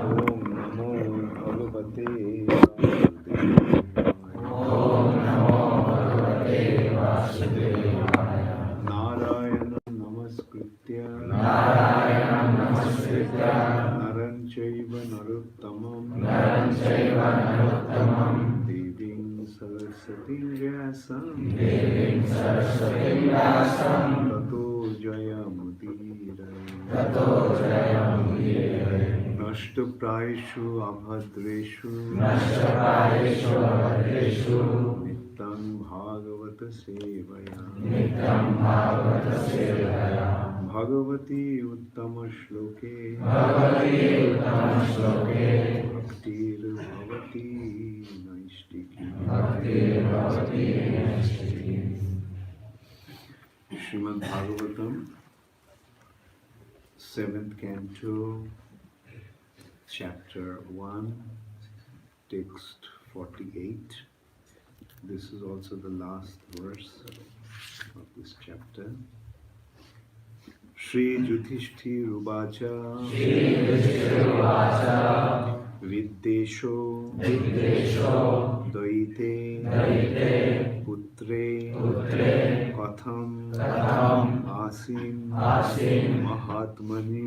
Om Namo Bhagavate Vasudevaya. Om Namo Bhagavate Vasudevaya. Narayana Namaskritya Naram Chaiva Narottamam Devim Saraswati Vyasam Tato Jayamudira Nashta Praishu Abhadreshu Nityam Bhagavata Sevaya Bhagavati Uttama Shloke Bhaktir Bhavati Naistiki Srimad Bhagavatam 7th Canto Chapter 1 Text 48. This is also the last verse of this chapter. Shri Yudhishthir Uvacha Viddesho Daite Putre Katham Asim Mahatmani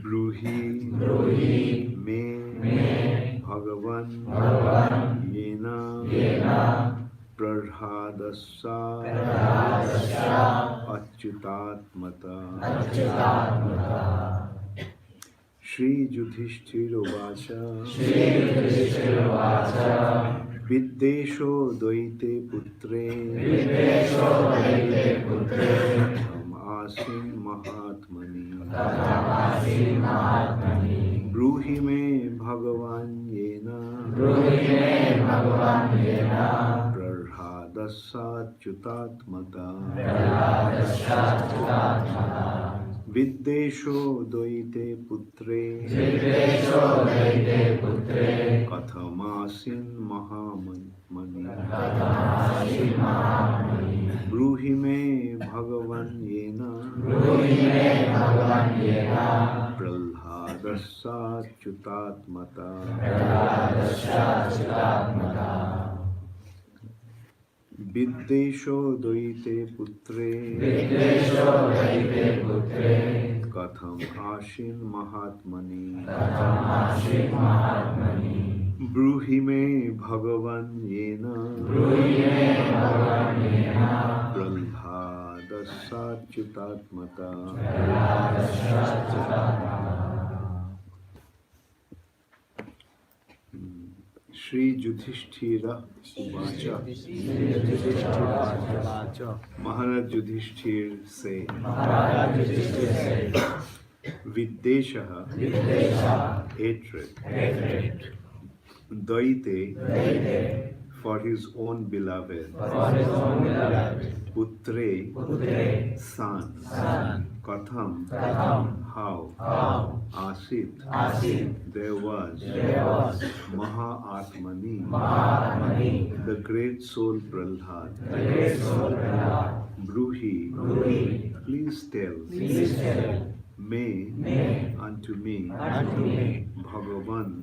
Bruhi Me Bhagavan Yena Prarhadasya Achyutatmata. Shri Yudhishthir Uvacha Viddesho Daite Putre Katham Asim Mahatmani Bruhi Me Bhagavan Yena Prarhadasya Achyutatmata. Viddesho Daite Putre Kathamasin Mahamani Bruhi Me Bhagavan Yena Pralhadasya Achyutatmata. Viddesho Daite Putre Katham Ashin Mahatmani Bruhi Me Bhagavan Yena Pralhadasya Achyutatmata. Shri Yudhishthira Uvacha. Maharaj Yudhishthir say, Viddeshaha, hatred, Daite, for his own beloved, Putre, son, Katham, how, Asit, there was, Mahatmani, the great soul Prahlad, Bruhi, please tell, May, unto me, Bhagavan,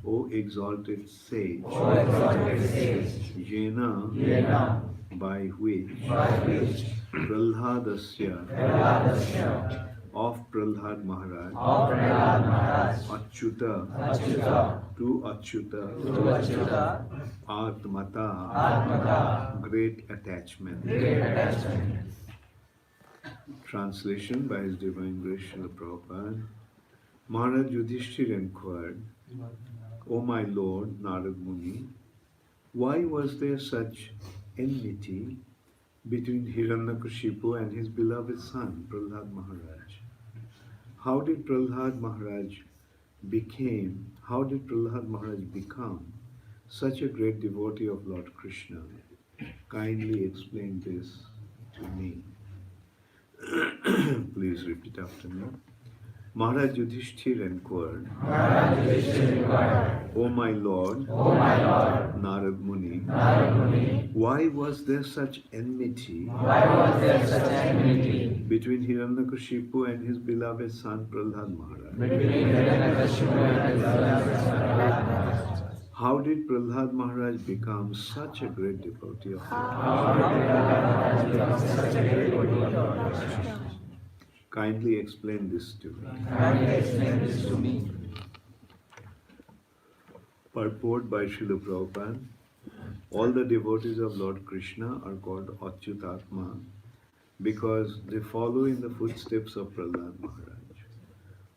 O exalted sage, Yena, by which, Prahlhadasya, of Prahlad Maharaj, Achyuta, to Achyuta, Atmata, great attachment. Translation by His Divine Grace Srila Prabhupada. Maharaj Yudhishthir inquired, O my Lord Narad Muni, why was there such enmity between Hiranyakashipu and his beloved son, Prahlad Maharaj? How did Prahlad Maharaj become such a great devotee of Lord Krishna? Kindly explain this to me. Please repeat after me. Maharaj Yudhishthir inquired, Maharaj Yudhishthir inquired, O my Lord, O my Lord, Narad Muni, Narad Muni, why was there such enmity why was there such enmity between Hiranyakashipu and his beloved son Prahlad Maharaj? between Hiranyakashipu and his beloved son Prahlad Maharaj? How did Prahlad Maharaj become such a great devotee of Lord? How did Prahlad Maharaj become such a great devotee of Lord Krishna? Kindly explain this to me. Kindly explain this to me. Purport by Srila Prabhupada. All the devotees of Lord Krishna are called Achyutatma because they follow in the footsteps of Prahlad Maharaj.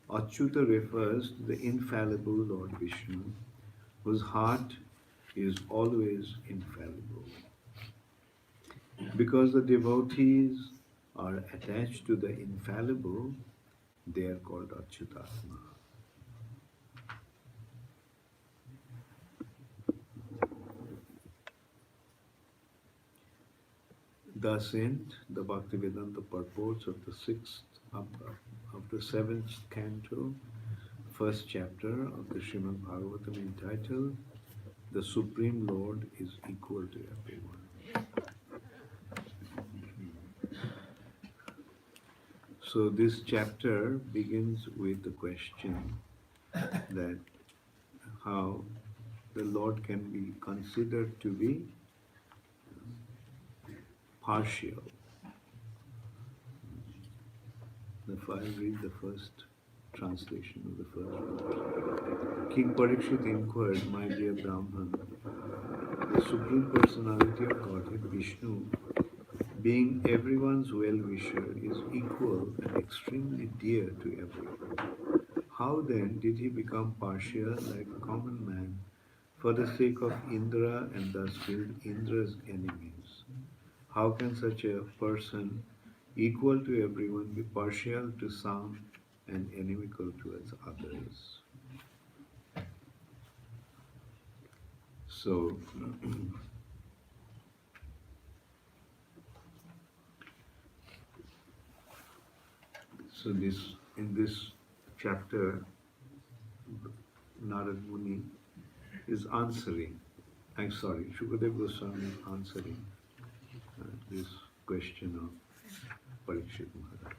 Achyuta refers to the infallible Lord Vishnu, whose heart is always infallible. Because the devotees are attached to the infallible, they are called Achyutatma. Thus end the Bhaktivedanta purports of the seventh canto, first chapter of the Srimad Bhagavatam entitled "The Supreme Lord is Equal to Everyone." So this chapter begins with the question that how the Lord can be considered to be partial. If I read the first translation of the first verse. King Parikshit inquired, my dear Brahman, the Supreme Personality of Godhead, Vishnu, being everyone's well-wisher, is equal and extremely dear to everyone. How then did he become partial like a common man for the sake of Indra and thus killed Indra's enemies? How can such a person, equal to everyone, be partial to some and inimical towards others? So, in this chapter, Narad Muni is answering. I'm sorry, Shukadev Goswami is answering this question of Parikshit Maharaj.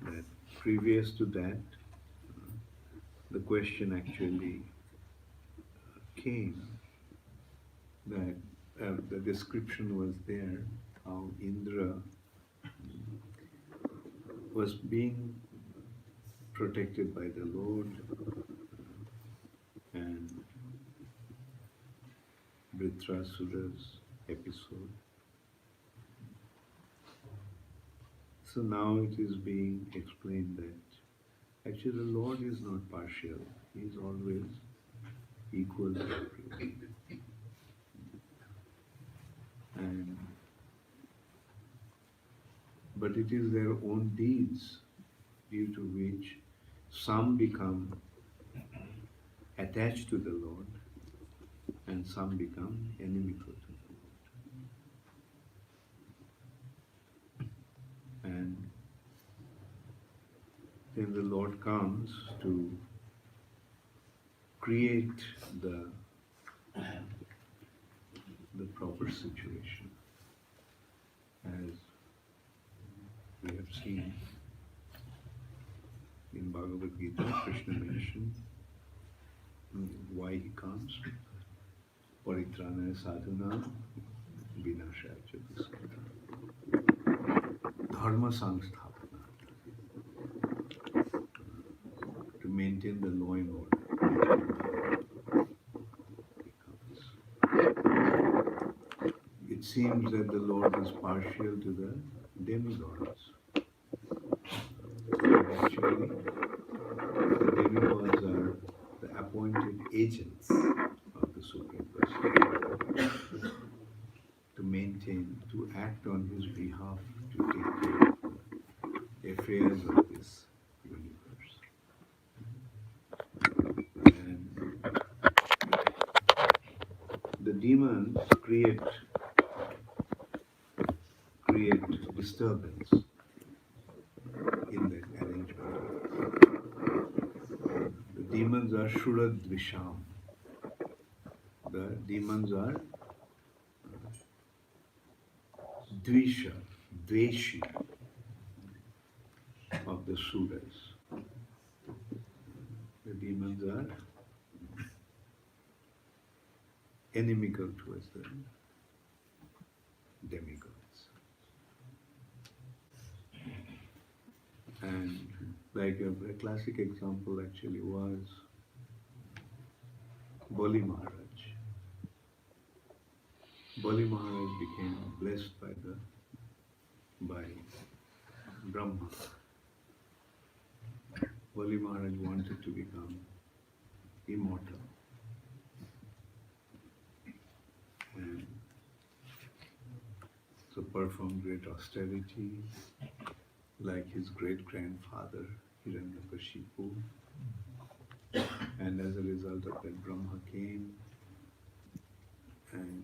That previous to that, the question actually came that the description was there how Indra was being protected by the Lord and Vritrasura's episode. So now it is being explained that actually the Lord is not partial, He is always equal to everyone. But it is their own deeds due to which some become attached to the Lord and some become inimical to the Lord. And then the Lord comes to create the proper situation, as we have seen in Bhagavad Gita. Krishna mentioned why he comes. Paritranaya sadhuna vinashaya cha dussara. Dharma samsthapana, to maintain the law and order. It seems that the Lord is partial to the demigods. Actually, the demigods are the appointed agents of the Supreme Personality to maintain, to act on His behalf, to take care of the affairs of this universe. And the demons create disturbance in that arrangement. demons are Shuradvisham. The demons are Dvisha, Dveshi of the Suras. The demons are inimical towards the demigods. And like a classic example actually was Bali Maharaj. Bali Maharaj became blessed by Brahma. Bali Maharaj wanted to become immortal. And so performed great austerity like his great-grandfather Hiranyakashipu. And as a result of that, Brahma came and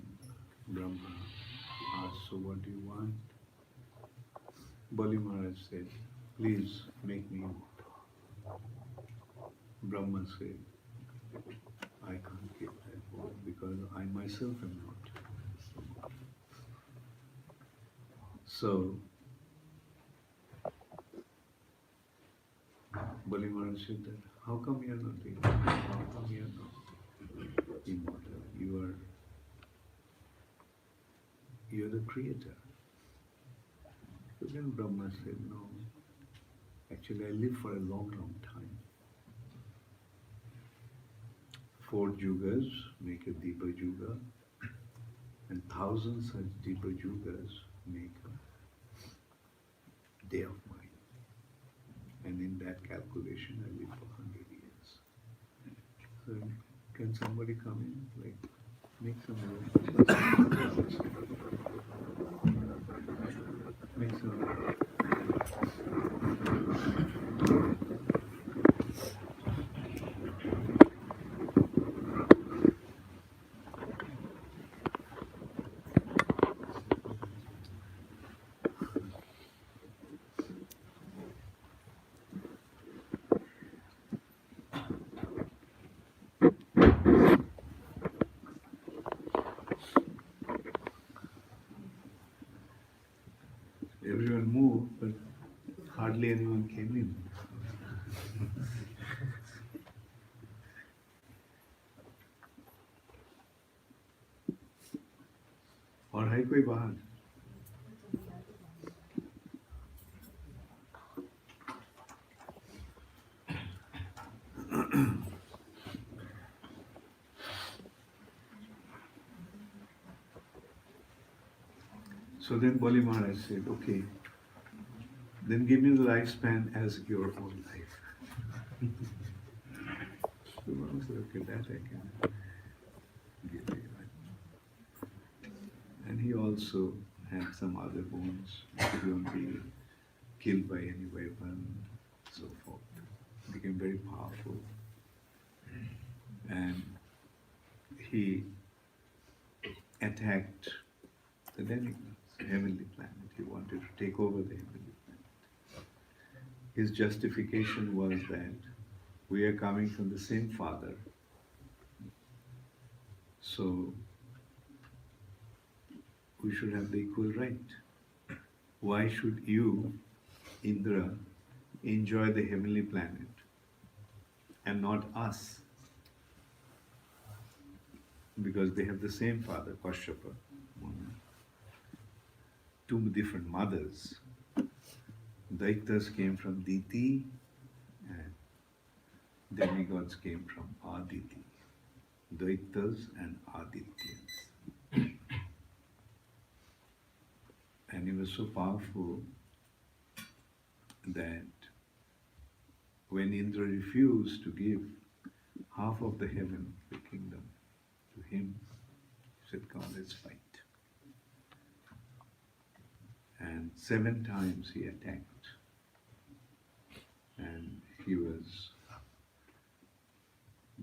Brahma asked, so what do you want? Bali Maharaj said, please make me immortal. Brahma said, I can't give that word because I myself am not. So, Bali Maharaj said that, how come you are not immortal? How come you are not immortal? You are the creator. So then Brahma said, no, actually I live for a long, long time. 4 yugas make a Dipa Yuga, and 1,000 such Dipa Yugas make a day of mine. And in that calculation, I live for 100 years. So can somebody come in, like, make some room? Make some room. Everyone moved, but hardly anyone came in. और है कोई बाहर? So then Bali Maharaj said, okay, then give me the lifespan as your own life. So Brahma said, okay, that I can give you. And he also had some other boons. He won't be killed by any weapon, so forth. Became very powerful. And he attacked the demigods, the heavenly planet. He wanted to take over the heavenly planet. His justification was that we are coming from the same father. So we should have the equal right. Why should you, Indra, enjoy the heavenly planet and not us? Because they have the same father, Kashyapa. 2 different mothers. Daityas came from Diti and demigods came from Aditi. Daityas and Adityas. And he was so powerful that when Indra refused to give half of the heaven, the kingdom, to him, he said, come, let's fight. And 7 times he attacked. And he was,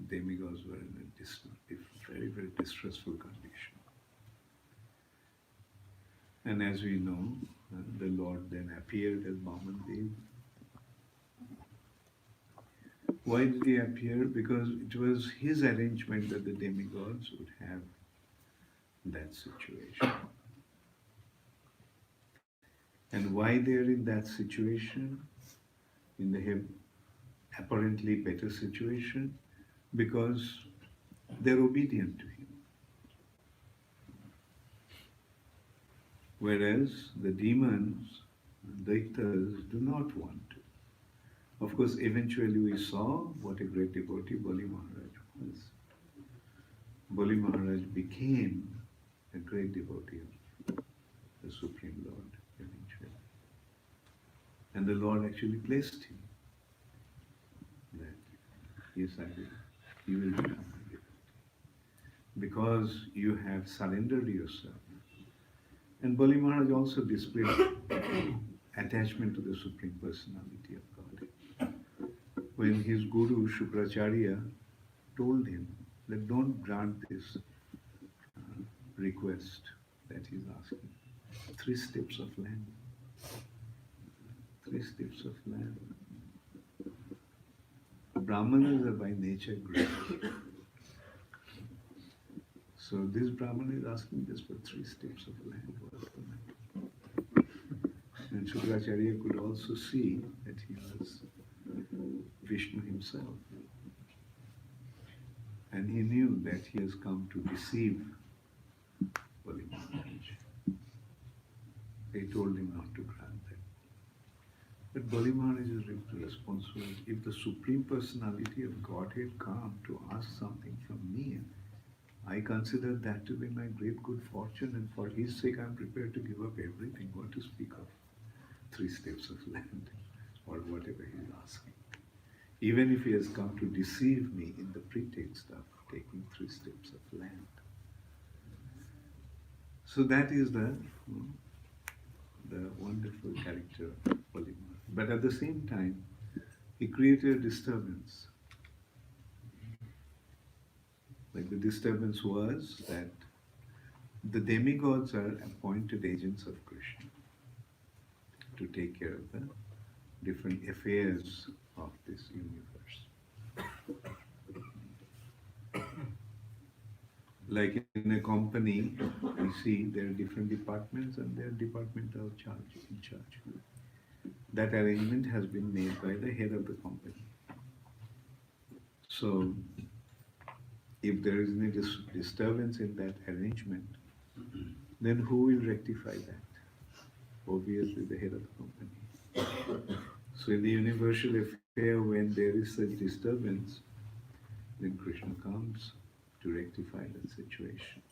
demigods were in a very, very distressful condition. And as we know, the Lord then appeared as Vaman Dev. Why did he appear? Because it was his arrangement that the demigods would have that situation. And why they're in that situation, in the apparently better situation? Because they're obedient to him. Whereas the demons, daitas, do not want to. Of course, eventually we saw what a great devotee Bali Maharaj was. Bali Maharaj became a great devotee of the Supreme Lord eventually. And the Lord actually blessed him that, yes, I will. You will become a devotee. Because you have surrendered yourself. And Bali Maharaj also displayed attachment to the Supreme Personality of God. When his guru Shukracharya told him that don't grant this request that he's asking, 3 steps of land. 3 steps of land. Brahmanas are by nature great. So this Brahmana is asking just for 3 steps of land. And Shukracharya could also see that he was Vishnu himself. And he knew that he has come to deceive Bali Maharaj. They told him not to grant them. But Bali Maharaj's response was, if the Supreme Personality of Godhead come to ask something from me, I consider that to be my great good fortune, and for his sake I am prepared to give up everything. What to speak of 3 steps of land or whatever he is asking. Even if he has come to deceive me in the pretext of taking 3 steps of land. So that is the wonderful character of Bali Maharaj. But at the same time, he created a disturbance. Like the disturbance was that the demigods are appointed agents of Krishna to take care of the different affairs of this universe. Like in a company, we see there are different departments and there are departmental in charge. That arrangement has been made by the head of the company. So, if there is any disturbance in that arrangement, then who will rectify that? Obviously the head of the company. So in the universal affair, when there is such disturbance, then Krishna comes to rectify that situation.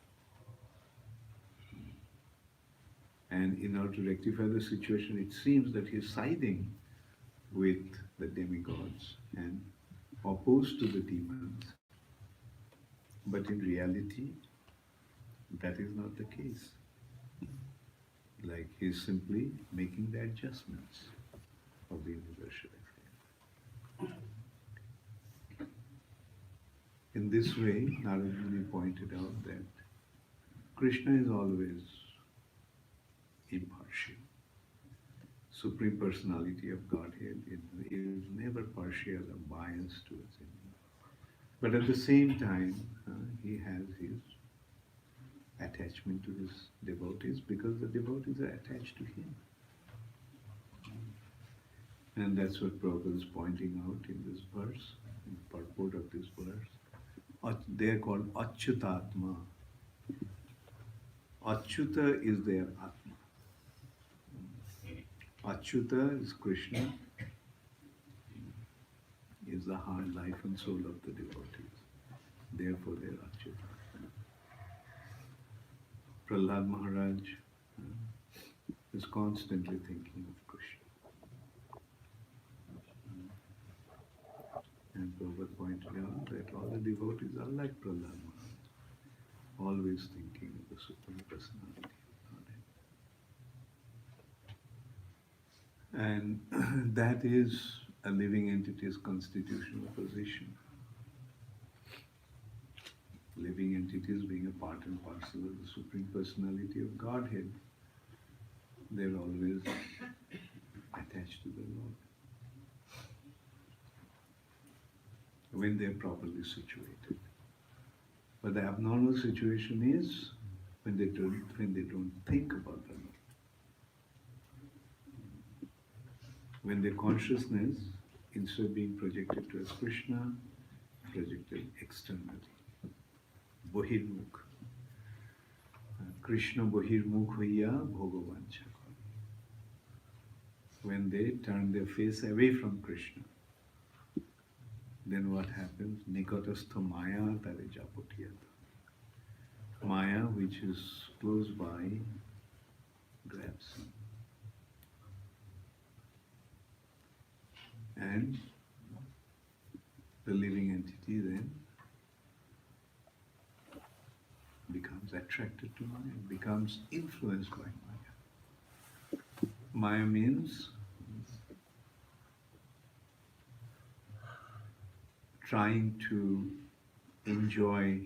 And in order to rectify the situation, it seems that he is siding with the demigods and opposed to the demons. But in reality, that is not the case. Like he is simply making the adjustments of the universal affair. In this way, Narada Muni pointed out that Krishna is always impartial. Supreme Personality of Godhead is never partial or biased towards anyone. But at the same time, he has his attachment to his devotees because the devotees are attached to him. And that's what Prabhupada is pointing out in this verse, in the purport of this verse. They are called Achyutatma. Achyuta is their Atma. Achyuta is Krishna, is the heart, life and soul of the devotees. Therefore they are Achyuta. Prahlad Maharaj is constantly thinking of Krishna. And Prabhupada pointed out that all the devotees are like Prahlad Maharaj, always thinking of the Supreme Personality of Godhead. And that is a living entity's constitutional position. Living entities being a part and parcel of the Supreme Personality of Godhead, they're always attached to the Lord. when they're properly situated. But the abnormal situation is when they don't think about the Lord. When their consciousness, instead of being projected towards Krishna, projected externally. Bahirmukh. Krishna Bahirmukh hoiya bhogovancha. When they turn their face away from Krishna, then what happens? Nikatastha maya tare japatiyata. Maya, which is close by, grabs. And the living entity then becomes attracted to Maya, becomes influenced by Maya. Maya means trying to enjoy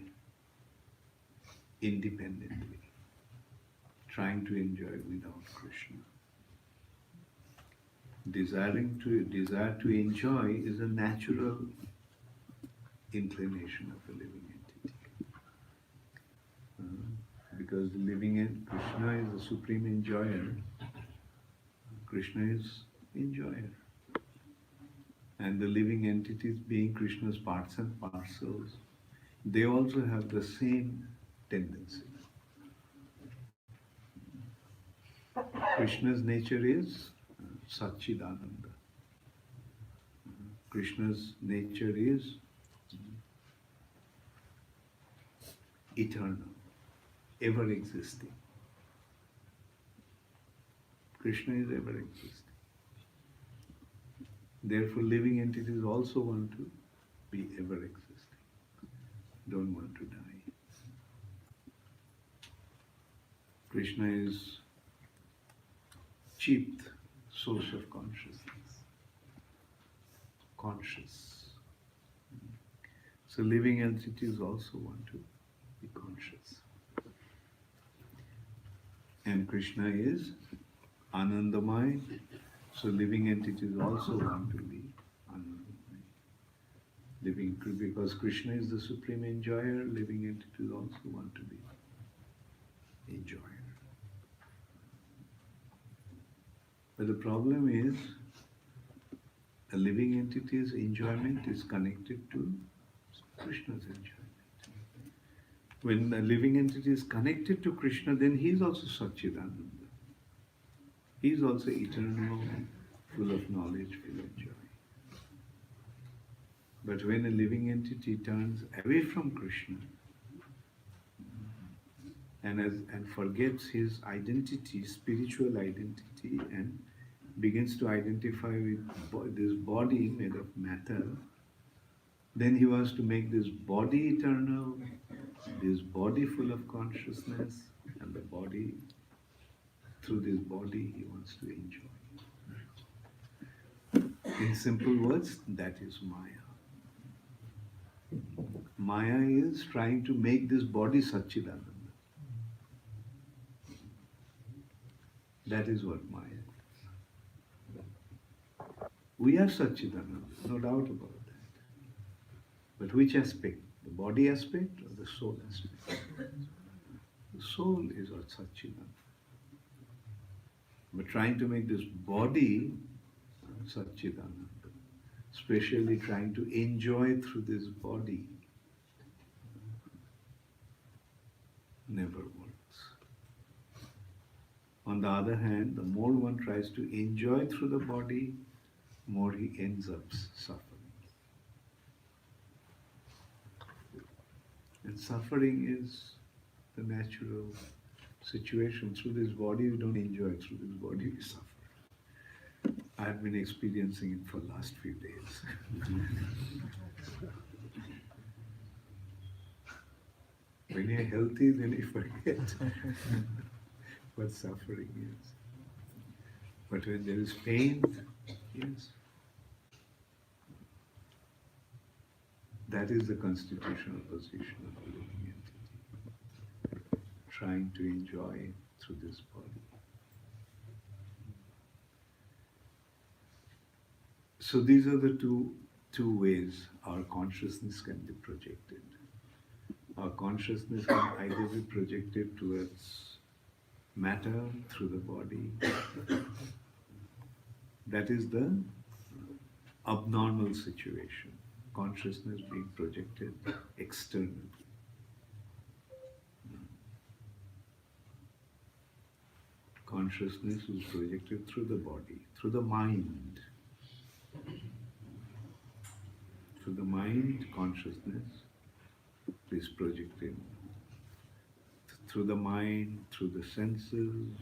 independently, trying to enjoy without Krishna. Desire to enjoy is a natural inclination of a living entity. Because Krishna is the supreme enjoyer. Krishna is enjoyer. And the living entities, being Krishna's parts and parcels, they also have the same tendency. Krishna's nature is Satchidananda. Krishna's nature is eternal, ever existing. Krishna is ever existing. Therefore, living entities also want to be ever existing, don't want to die. Krishna is chief source of consciousness, conscious. So living entities also want to be conscious. And Krishna is Anandamaya, so living entities also want to be Anandamaya. Because Krishna is the supreme enjoyer, living entities also want to be enjoyer. But the problem is, a living entity's enjoyment is connected to Krishna's enjoyment. When a living entity is connected to Krishna, then he is also Satchidananda. He is also eternal, full of knowledge, full of joy. But when a living entity turns away from Krishna and forgets his identity, spiritual identity, and begins to identify with this body made of matter, then he wants to make this body eternal, this body full of consciousness, and the body, through this body, he wants to enjoy. In simple words, that is Maya. Maya is trying to make this body Satchidananda. That is what Maya is. We are Satchidananda, no doubt about that. But which aspect? The body aspect or the soul aspect? The soul is what Satchidananda. But trying to make this body Satchidananda, especially trying to enjoy through this body, never works. On the other hand, the more one tries to enjoy through the body, more he ends up suffering. And suffering is the natural situation. Through this body we don't enjoy, through this body we suffer. I have been experiencing it for the last few days. When you're healthy, then you forget what suffering is. But when there is pain, yes, that is the constitutional position of the living entity, trying to enjoy through this body. So these are the two two ways our consciousness can be projected. Our consciousness can either be projected towards matter through the body. That is the abnormal situation. Consciousness being projected externally. Consciousness is projected through the body, through the mind. Through the mind, consciousness is projected. Through the mind, through the senses,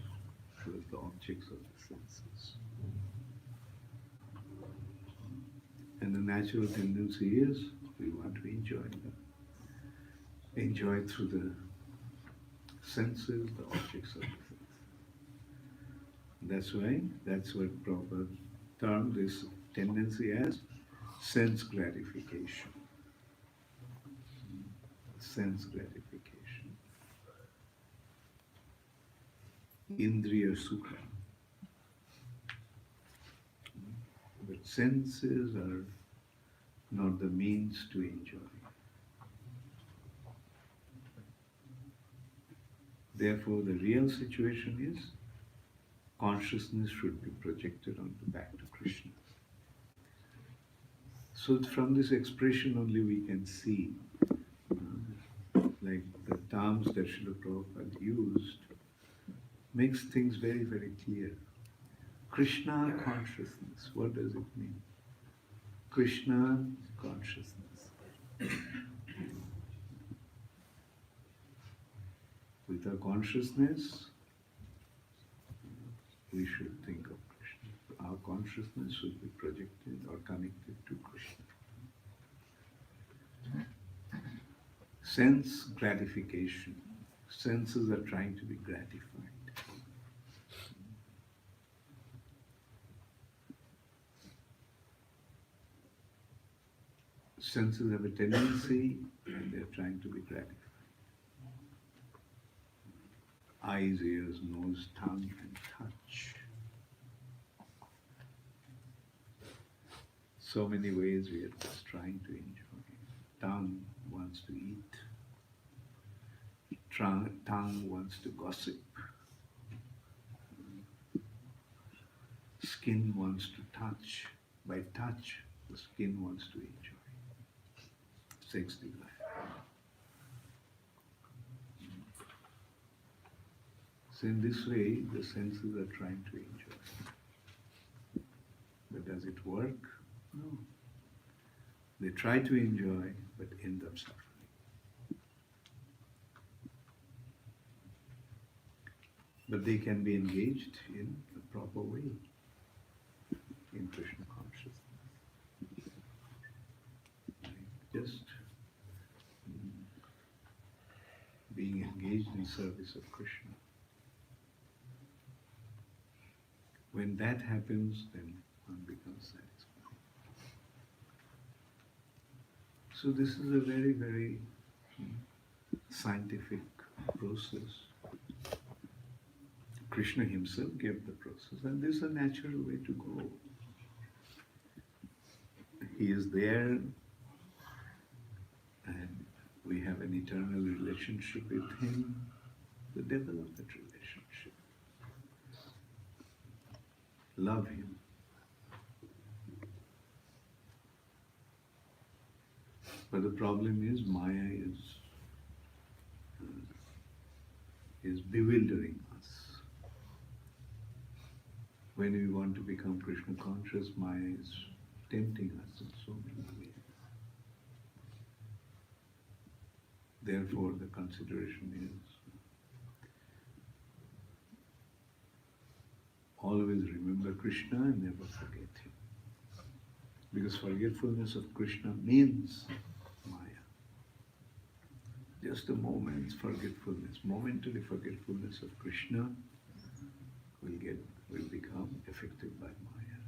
through the objects of the senses. And the natural tendency is we want to enjoy them. Enjoy through the senses, the objects of the senses. That's why, that's what Prabhupada termed this tendency as sense gratification. Sense gratification. Indriya sukha. But senses are not the means to enjoy. Therefore, the real situation is consciousness should be projected onto back to Krishna. So from this expression only we can see, like the terms that Srila Prabhupada used, makes things very, very clear. Krishna consciousness, what does it mean? Krishna consciousness. With our consciousness, we should think of Krishna. Our consciousness should be projected or connected to Krishna. Sense gratification. Senses are trying to be gratified. Senses have a tendency and they're trying to be gratified. Eyes, ears, nose, tongue, and touch. So many ways we are just trying to enjoy. Tongue wants to eat. Tongue wants to gossip. Skin wants to touch. By touch, the skin wants to enjoy. Sex desire. So in this way, the senses are trying to enjoy. But does it work? No. They try to enjoy, but end up suffering. But they can be engaged in a proper way in Krishna consciousness. Just being engaged in service of Krishna. When that happens, then one becomes satisfied. So this is a very, very scientific process. Krishna himself gave the process, and this is a natural way to go. He is there, and we have an eternal relationship with him, to develop that relationship. Love him. But the problem is Maya is bewildering us. When we want to become Krishna conscious, Maya is tempting us in so many ways. Therefore, the consideration is always remember Krishna and never forget him. Because forgetfulness of Krishna means Maya. Just a moment's forgetfulness, momentary forgetfulness of Krishna will become affected by Maya.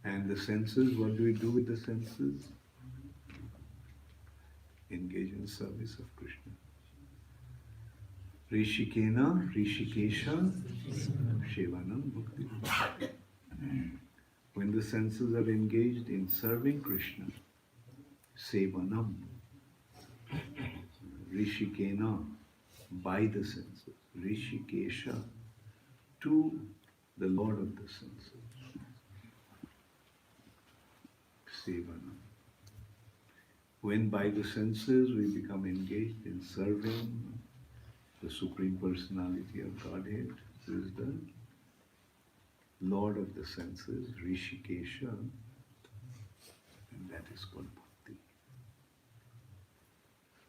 And the senses, what do we do with the senses? Engage in service of Krishna. Rishikena, Rishikesha, Shevanam, Bhakti. When the senses are engaged in serving Krishna, Sevanam, Rishikena, by the senses, Rishikesha, to the Lord of the senses, Sevanam. When by the senses we become engaged in serving the Supreme Personality of Godhead, who is the Lord of the senses, Rishikesha, and that is called Bhakti.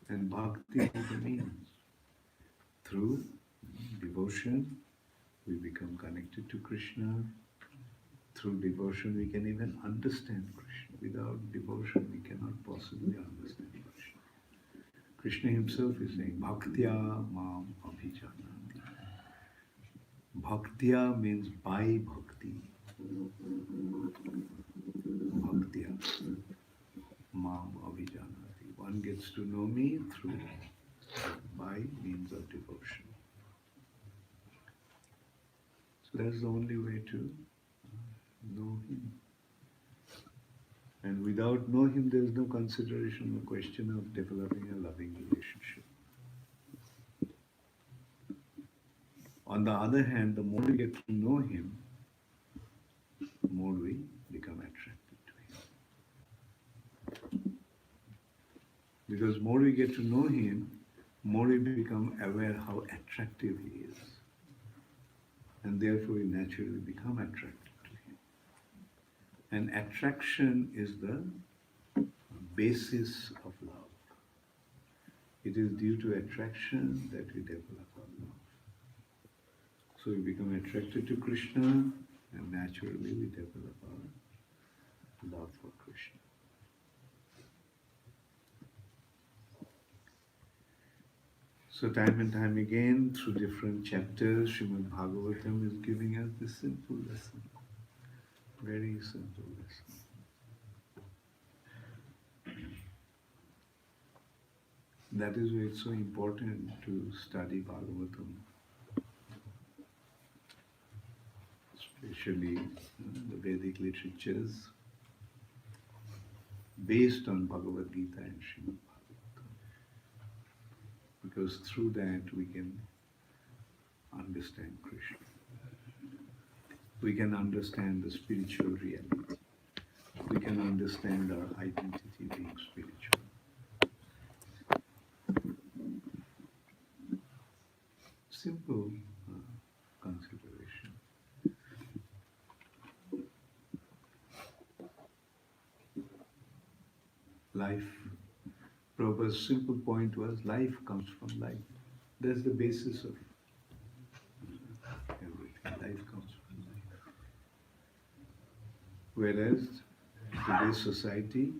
And Bhakti is the means. Through devotion, we become connected to Krishna. Through devotion, we can even understand Krishna. Without devotion, we cannot possibly understand Krishna. Krishna himself is saying, Bhaktya mam abhijanati. Bhaktya means by bhakti. Bhaktya mam abhijanati. One gets to know me through by means of devotion. So that's the only way to know him. And without know him, there is no consideration or question of developing a loving relationship. On the other hand, the more we get to know him, the more we become attracted to him. Because more we get to know him, more we become aware how attractive he is. And therefore we naturally become attracted to him. And attraction is the basis of love. It is due to attraction that we develop our love. So we become attracted to Krishna, and naturally we develop our love for Krishna. So time and time again, through different chapters, Srimad Bhagavatam is giving us this simple lesson. Very simple lesson. That is why it's so important to study Bhagavatam. Especially the Vedic literatures based on Bhagavad Gita and Srimad Bhagavatam. Because through that we can understand Krishna. We can understand the spiritual reality. We can understand our identity being spiritual. Simple consideration. Life, Prabhupada's simple point was, life comes from life. That's the basis of everything. Life comes from life. Whereas today's society,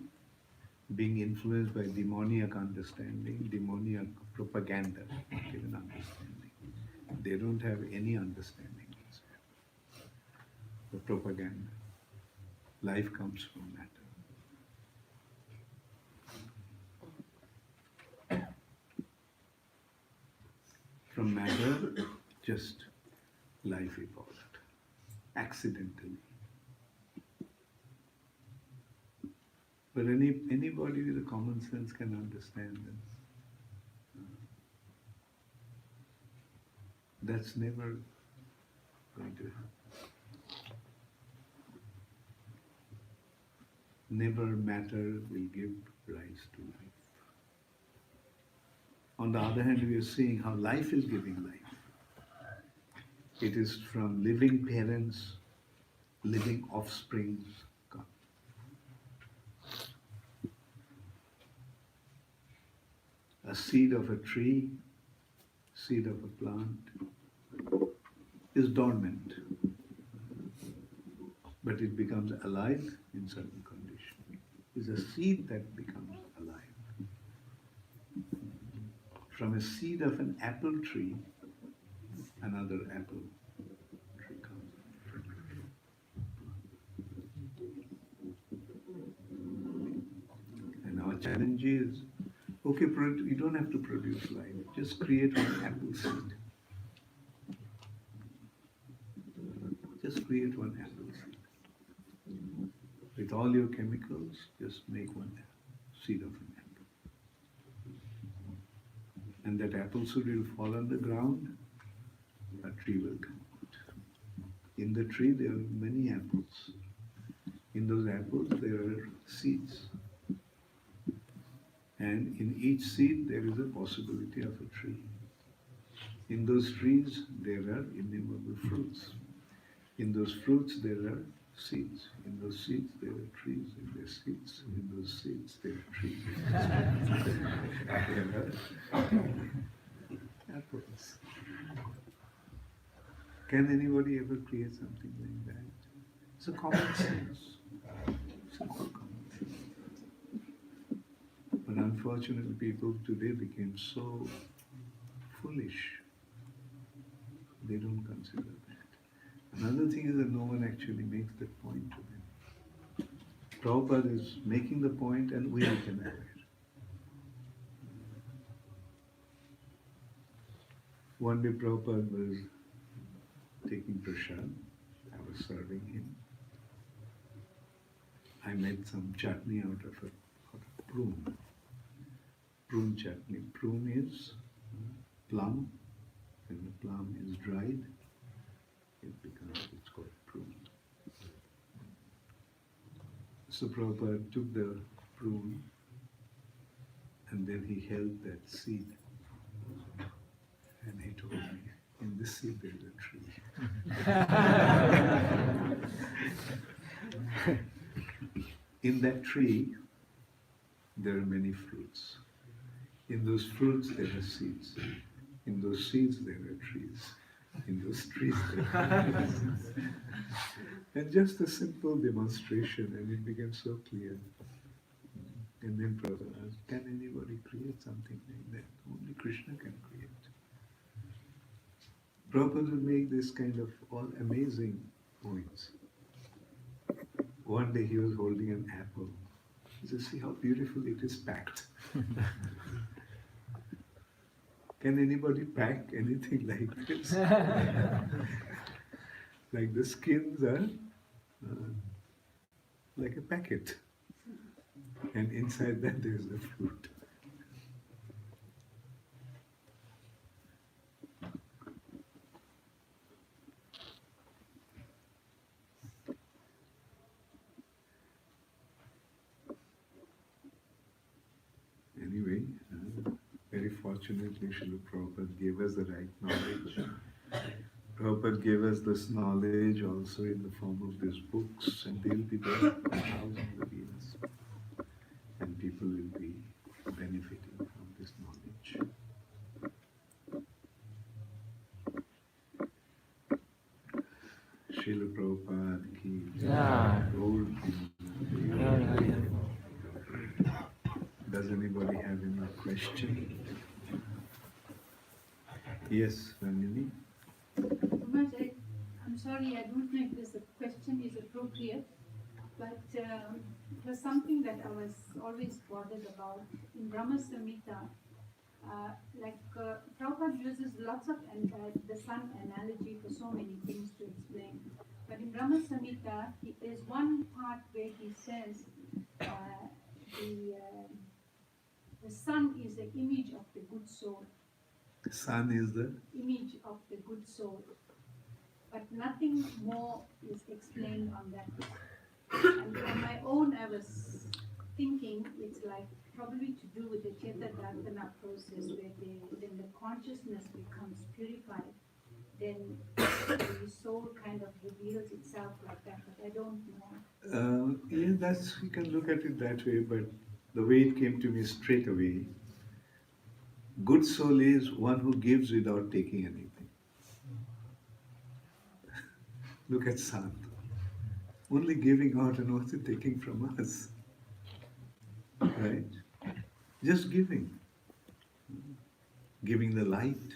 being influenced by demoniac understanding, demoniac propaganda, not even understanding. They don't have any understanding whatsoever. The propaganda. Life comes from matter. From matter, just life evolved, accidentally. But anybody with a common sense can understand that that's never going to happen. Never matter will give rise to life. On the other hand, we are seeing how life is giving life. It is from living parents, living offsprings come. A seed of a tree, seed of a plant is dormant, but it becomes alive in certain conditions. It's a seed that becomes alive. From a seed of an apple tree, another apple tree comes. And our challenge is Okay, you don't have to produce life. Just create one apple seed. Just create one apple seed. With all your chemicals, just make one seed of an apple. And that apple seed will fall on the ground, a tree will come out. In the tree there are many apples. In those apples there are seeds. And in each seed there is a possibility of a tree. In those trees there are innumerable fruits. In those fruits there are seeds. In those seeds there are trees. In those seeds there are trees. There are apples. Can anybody ever create something like that? It's a common sense. It's a common sense. But unfortunately people today became so foolish. They don't consider that. Another thing is that no one actually makes that point to them. Prabhupada is making the point and we are aware. One day Prabhupada was taking prasad. I was serving him. I made some chutney out of prune. Prune chutney. Prune is plum. When the plum is dried, it's called prune. So Prabhupada took the prune and then he held that seed and he told me, in this seed there is a tree. In that tree there are many fruits. In those fruits there are seeds. In those seeds there are trees. In those trees there are trees. And just a simple demonstration, and it became so clear. And then Prabhupada asked, can anybody create something like that? Only Krishna can create. Prabhupada would make this kind of all amazing points. One day he was holding an apple. He said, see how beautiful it is packed. Can anybody pack anything like this? Like the skins are like a packet. And inside that there is the fruit. Anyway, very fortunately Srila Prabhupada gave us the right knowledge. Prabhupada gave us this knowledge also in the form of these books, and they'll be there for thousands of years. And people will be benefiting from this knowledge. Srila Prabhupada ki gold. Does anybody have any question? Yes, Ramini? I'm sorry, I don't know if this question is appropriate, but it was something that I was always bothered about. In Brahma Samhita, Prabhupada uses lots of the sun analogy for so many things to explain. But in Brahma Samhita, there's one part where he says the sun is the image of the good soul. The sun is the image of the good soul. But nothing more is explained on that. And on my own, I was thinking it's like probably to do with the Cheta Darpana process, where when the consciousness becomes purified, then the soul kind of reveals itself like that, but I don't know. Yeah, you can look at it that way, but the way it came to me straight away, good soul is one who gives without taking anything. Look at sun. Only giving out and also taking from us. Right? Just giving. Giving the light.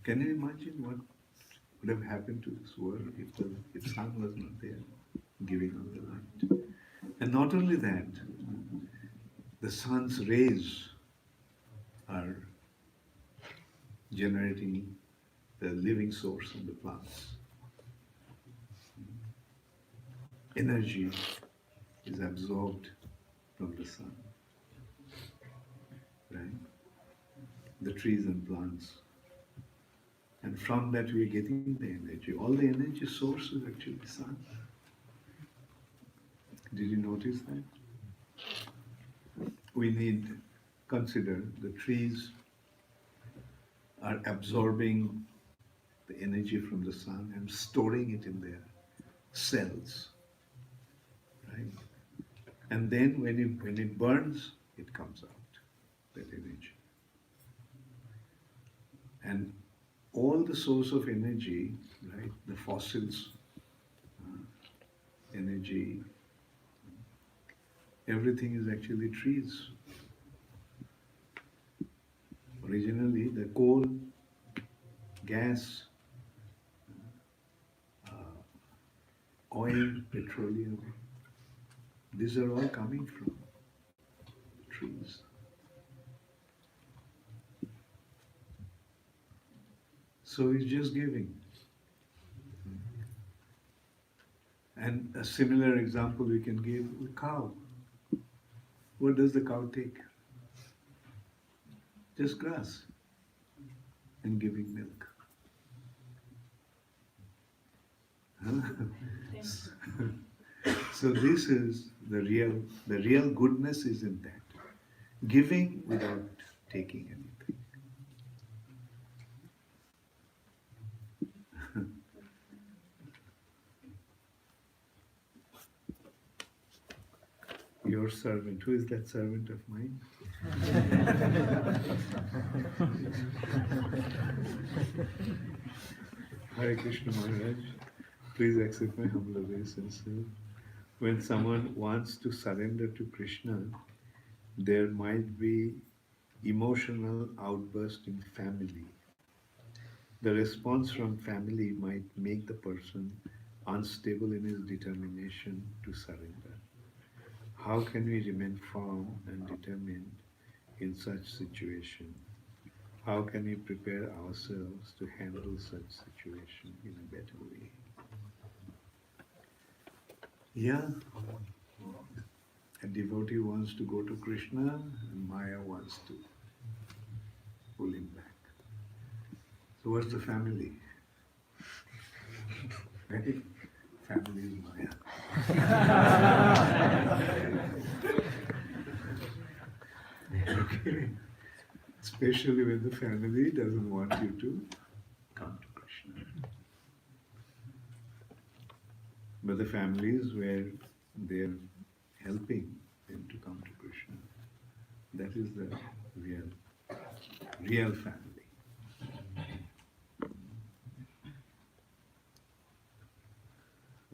Can you imagine what would have happened to this world if sun was not there? Giving out the light. And not only that, the sun's rays are generating the living source in the plants. Energy is absorbed from the sun, right? The trees and plants. And from that we are getting the energy. All the energy source is actually sun. Did you notice that? We need consider the trees are absorbing the energy from the sun and storing it in their cells, right? And then when it burns, it comes out, that energy. And all the source of energy, right, the fossils, energy, everything is actually trees. Originally, the coal, gas, oil, petroleum, these are all coming from trees. So it's just giving. And a similar example we can give a cow. What does the cow take? Just grass and giving milk. So this is the real goodness is in that. Giving without taking anything. Your servant, who is that servant of mine? Hare Krishna Maharaj, please accept my humble obeisance. When someone wants to surrender to Krishna, there might be emotional outburst in family. The response from family might make the person unstable in his determination to surrender. How can we remain firm and determined in such situation? How can we prepare ourselves to handle such situation in a better way? Yeah, a devotee wants to go to Krishna and Maya wants to pull him back. So what's the family? Right? Family is Maya. Okay. Especially when the family doesn't want you to come to Krishna. But the families where they're helping them to come to Krishna, that is the real family.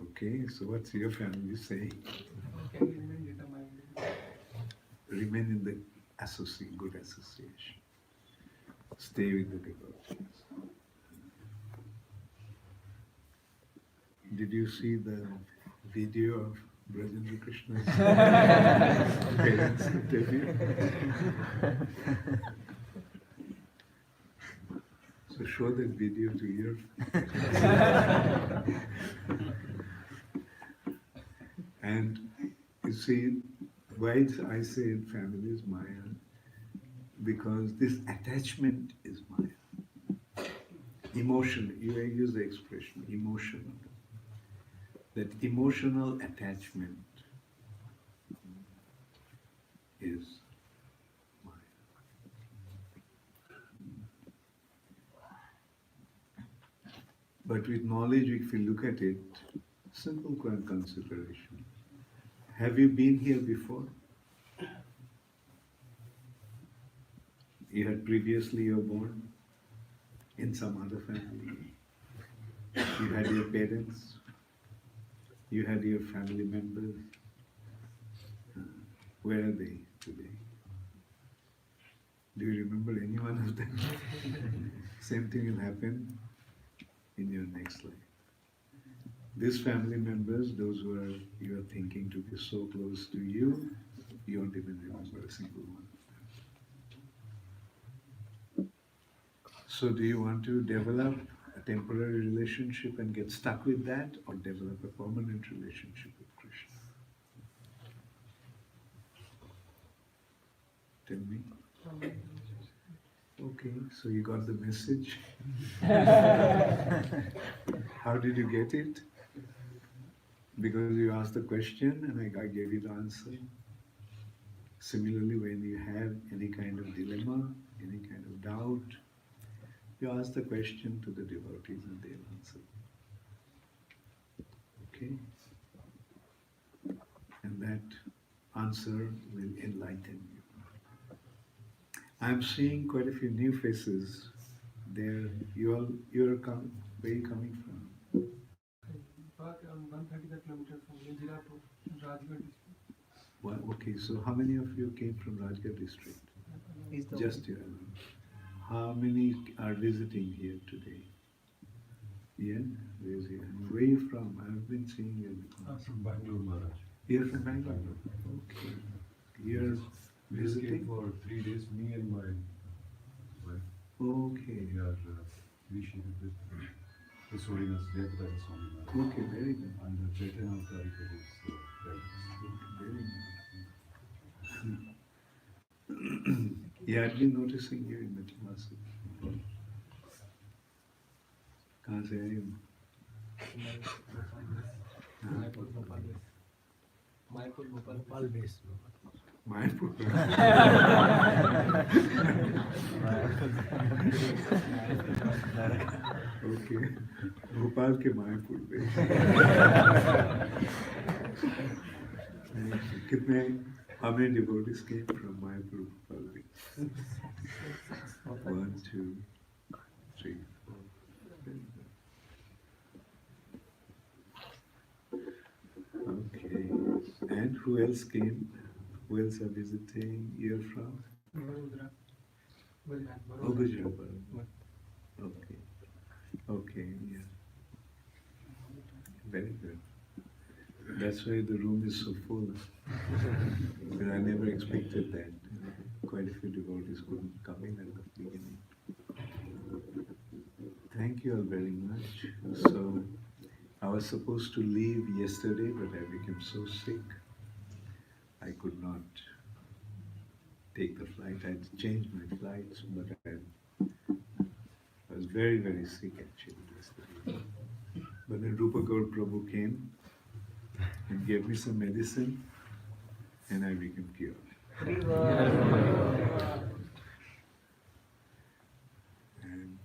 Okay, so what's your family saying? Remain in the good association. Stay with the devotees. Did you see the video of Brajendra Krishna's parents interview? So show that video to your and you see, why I say family is Maya? Because this attachment is Maya. Emotion, you use the expression, emotional. That emotional attachment is Maya. But with knowledge, if you look at it, simple consideration. Have you been here before? You had previously you were born in some other family. You had your parents. You had your family members. Where are they today? Do you remember any one of them? Same thing will happen in your next life. These family members, those who are you are thinking to be so close to you, you don't even remember a single one of them. So do you want to develop a temporary relationship and get stuck with that, or develop a permanent relationship with Krishna? Tell me. Okay, so you got the message. How did you get it? Because you asked the question and I gave you the answer. Similarly, when you have any kind of dilemma, any kind of doubt, you ask the question to the devotees and they'll answer. Okay? And that answer will enlighten you. I'm seeing quite a few new faces there. You're where are you coming from? About 130 kilometers from Jirapur, Rajgarh district. Well, okay, so how many of you came from Rajgarh district? Just you. How many are visiting here today? Yeah, raise your hand. Where are you from? I've been seeing you before. I'm from Bangalore, Maharaj. You're from Bangla? Okay. You're We just visiting? came for 3 days, me and my wife. Okay. We are initiated with His Holiness Jayapataka Swami Maharaj. Okay, very good. And Chaitanya Avtari for his guidance. Very good. Yeah, I've been noticing you in the classes. कहाँ से आए हो? Bhopal base. Mayapur okay Bhopal के मायपुर पे कितने how many devotees came from Mayapur Bhopal? 1, 2, 3, 4. Okay. And who else came? Who else are visiting? You're from? Oh, Gujarat. Okay. Okay, yeah. Very good. That's why the room is so full. Because I never expected that. Quite a few devotees couldn't come in at the beginning. Thank you all very much. So, I was supposed to leave yesterday, but I became so sick. I could not take the flight. I had to change my flights, but I was very, very sick actually yesterday. But then Rupa Gaur Prabhu came and gave me some medicine and I became cured. And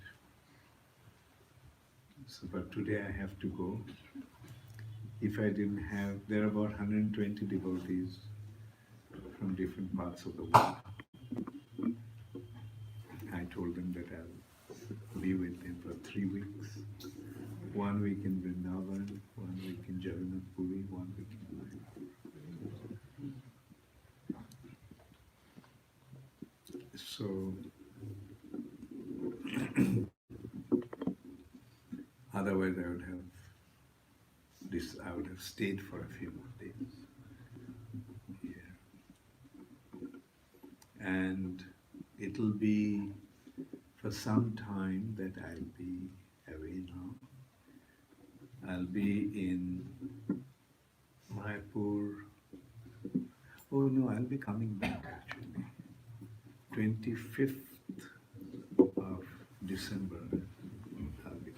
so, but today I have to go. If I didn't have, there are about 120 devotees from different parts of the world. I told them that I'll be with them for 3 weeks. 1 week in Vrindavan, 1 week in Jagannath Puri, 1 week in Mayapur. So, otherwise I would have stayed for a few more days here. And it'll be for some time that I'll be away now. I'll be in Mayapur. Oh no, I'll be coming back actually. 25th of December, I'll be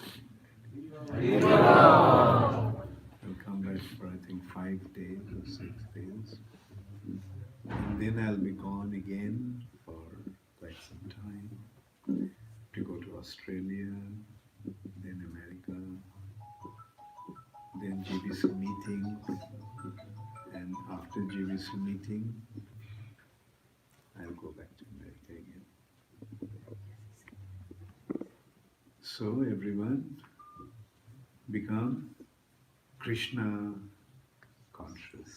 coming back. I'll come back for I think 5 days or 6 days. And then I'll be gone again for quite some time to go to Australia, then America, then GBC meeting, and after GBC meeting, I'll go back to America again. So everyone, become Krishna conscious.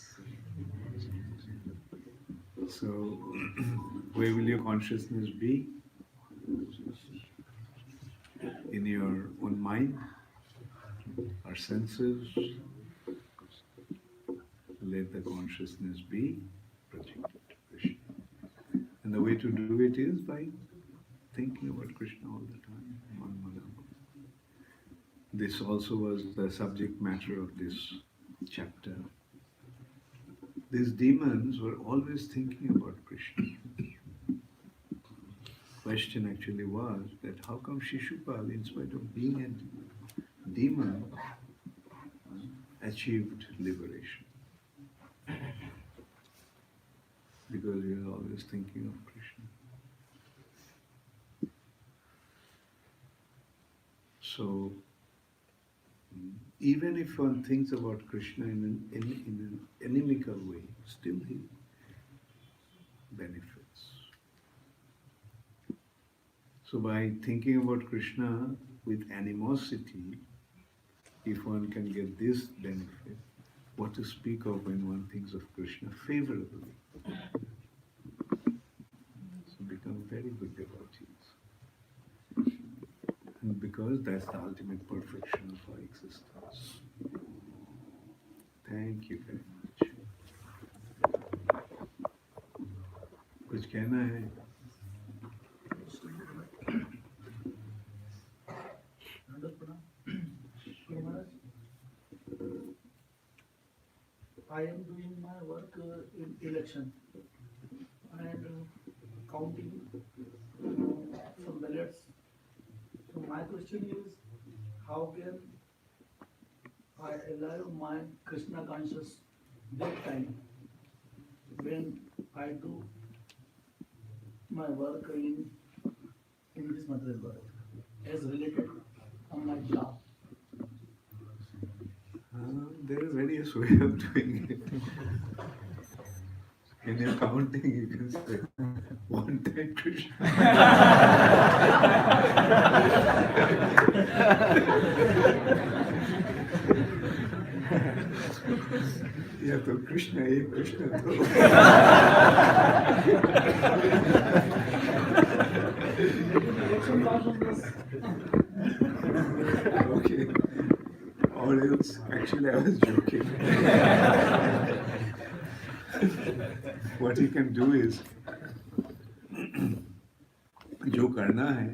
So, where will your consciousness be? In your own mind, our senses. Let the consciousness be projected to Krishna. And the way to do it is by thinking about Krishna all the time. This also was the subject matter of this chapter. These demons were always thinking about Krishna. Question actually was that how come Shishupal, in spite of being a demon, achieved liberation? Because he was always thinking of Krishna. So, even if one thinks about Krishna in an inimical way, still he benefits. So by thinking about Krishna with animosity, if one can get this benefit, what to speak of when one thinks of Krishna favorably? So become very good devotees. And because that's the ultimate perfection of our existence. Thank you very much. कुछ कहना है? I am doing my work in election and counting some ballots. So my question is, how can I allow my Krishna conscious that time when I do my work in this material world as related on my job? There are various ways of doing it. In your counting, you can say, one time Krishna. या तो कृष्ण एक कृष्ण तो okay. Or else, actually, I was joking. What you can do is, जो करना है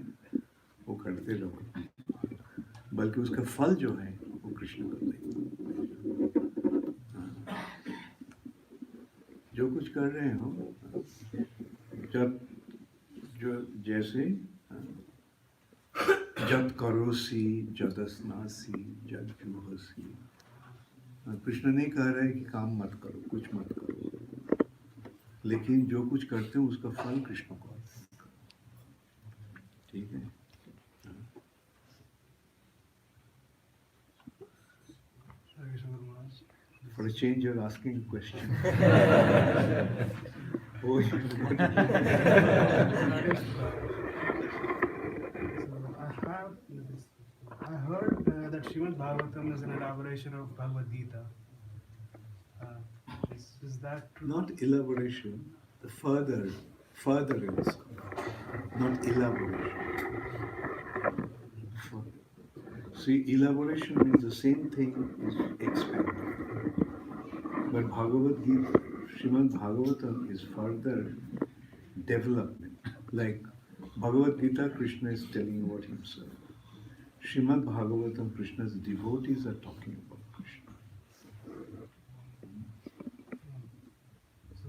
वो करते रहो, बल्कि उसका फल जो है वो कृष्ण को दें। जो कुछ कर रहे हो, जब जो जैसे जब करोसी जदस्नासी जद जुहसी, कृष्ण नहीं कह रहे कि काम मत करो, कुछ मत करो, लेकिन जो कुछ करते हो उसका फल कृष्ण को आता है। ठीक है? For a change, you're asking a question. Oh, you I heard that Srimad Bhagavatam is an elaboration of Bhagavad Gita. Is that true? Not elaboration, the further is not elaboration. See, elaboration means the same thing is expanded. But Bhagavad Gita, Srimad Bhagavatam is further development. Like Bhagavad Gita, Krishna is telling about himself. Srimad Bhagavatam, Krishna's devotees are talking about Krishna. So,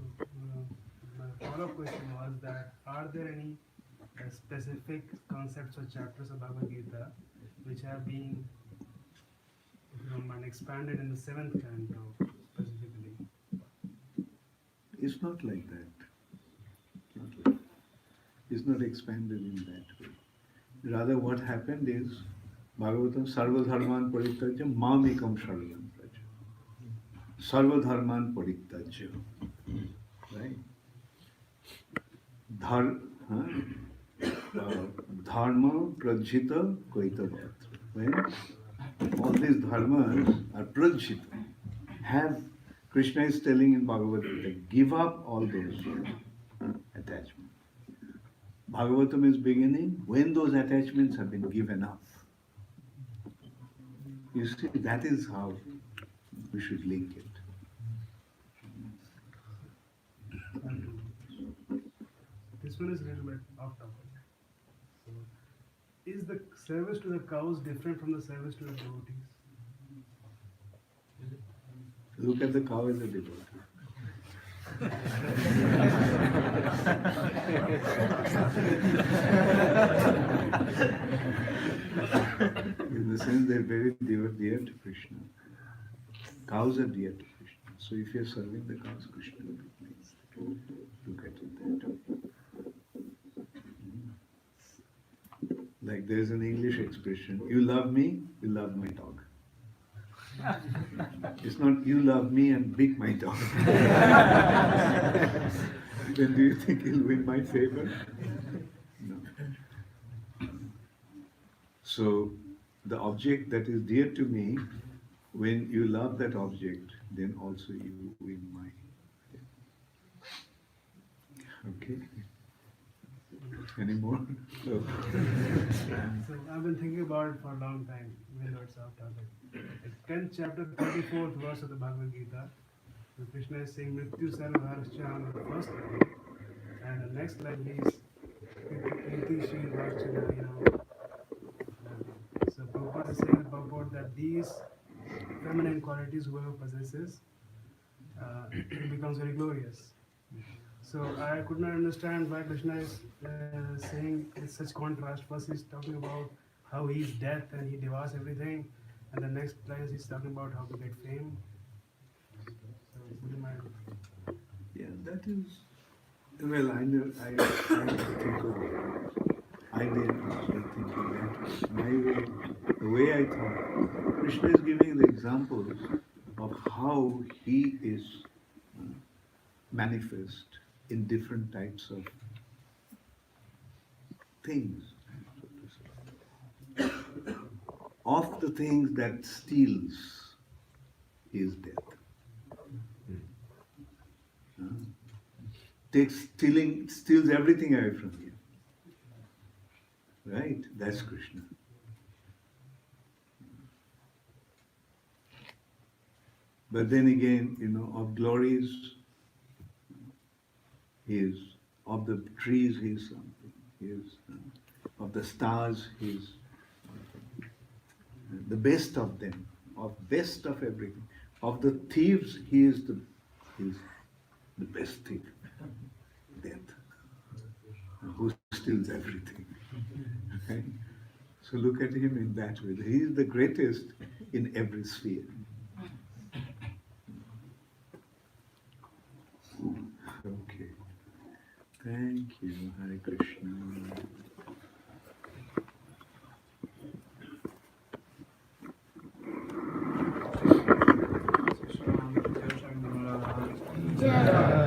my follow-up question was that are there any specific concepts or chapters of Bhagavad Gita which have been expanded in the 7th canto specifically? It's not like that. It's not expanded in that way. Rather, what happened is Bhagavatam Sarva Dharman Parityajya Mamekam Sharanam Praja. Sarva Dharman Parityajya. Right? Dharma Prajhita Kaitavatra. Right? All these dharmas are prajhita. Krishna is telling in Bhagavad Gita, give up all those attachments. Bhagavatam is beginning when those attachments have been given up. You see, that is how we should link it. This one is a little bit off topic. So, is the service to the cows different from the service to the devotees? Look at the cow as a devotee. In the sense they're very dear to Krishna. Cows are dear to Krishna. So if you're serving the cows, Krishna will be pleased. Look at it that way. Like there's an English expression, you love me, you love my dog. It's not you love me and beat my dog. Then do you think he'll win my favor? No. So the object that is dear to me, when you love that object, then also you win my favor. Okay? Any more? So I've been thinking about it for a long time, even though it's off topic. 10th chapter, 34th verse of the Bhagavad Gita, Krishna is saying Mrityu Sarvarascha on the first line, and the next line is Iti Shri Varchana, So Prabhupada is saying in Bhagavad that these feminine qualities whoever possesses, it becomes very glorious. So I could not understand why Krishna is saying it's such contrast. First he's talking about how he's death and he devours everything, and the next line he's talking about how to get fame. So would you mind? Yeah, that is. Well, I think of it. I didn't actually think of that. My way, the way I thought, Krishna is giving the examples of how he is manifest in different types of things. Of the things that steals is death. Steals everything away from you. Right? That's Krishna. But then again, of glories, he is, of the trees, he is something. He is, of the stars, he is the best of them, of best of everything. Of the thieves, he is the best thief. Death. Who steals everything. Okay? So look at him in that way. He is the greatest in every sphere. Okay. Thank you. Hare Krishna. Jai